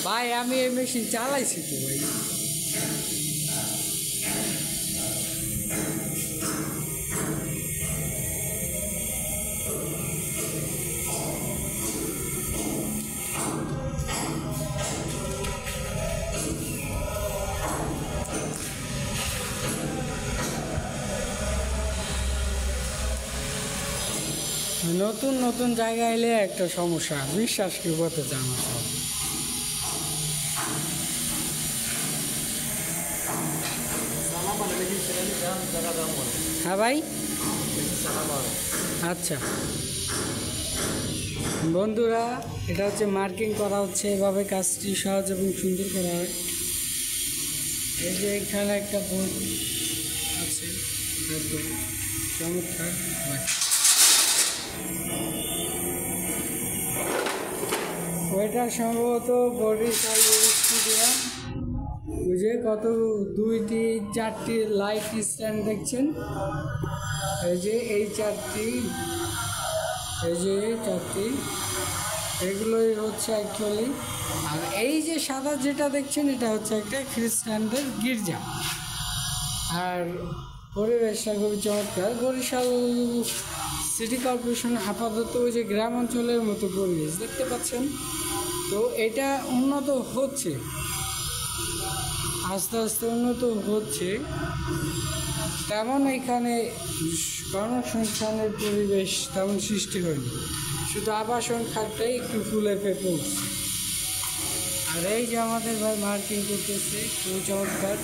ভাই আমি এই মেশিন চালাইছি তো ভাই। নতুন নতুন জায়গায় এলে একটা সমস্যা, বিশ্বাস কি করতে চান না সব। হ্যাঁ ভাই, আচ্ছা বন্ধুরা, এটা হচ্ছে মার্কিং করা হচ্ছে, এভাবে কাজটি সহজ এবং সুন্দর করা হয়। এই যে এখানে একটা বোর্ড আছে, একদম চমৎকার। ওইটা সম্ভবত বরিশাল স্টেডিয়াম। বুঝে কত 2টি 4টি লাইট স্ট্যান্ড দেখছেন, এই যে এই 4টি, এই যে 4টি, এগুলোই হচ্ছে অ্যাকচুয়ালি। আর এই যে সাদা যেটা দেখছেন এটা হচ্ছে একটা খ্রিস্টানদের গির্জা। আর পরিবেশটা খুবই চমৎকার। বরিশাল সিটি কর্পোরেশন আপাতত ওই যে গ্রাম অঞ্চলের মতো পরিবেশ দেখতে পাচ্ছেন। তো এটা উন্নত হচ্ছে, আস্তে আস্তে উন্নত হচ্ছে। তেমন এখানে কর্মসংস্থানের পরিবেশ তেমন সৃষ্টি হয়নি, শুধু আবাসন খাতটাই একটু ফুলে ফেপে উঠছে। আর এই যে আমাদের ভাই মার্কিং করতেছে, খুবই চমৎকার।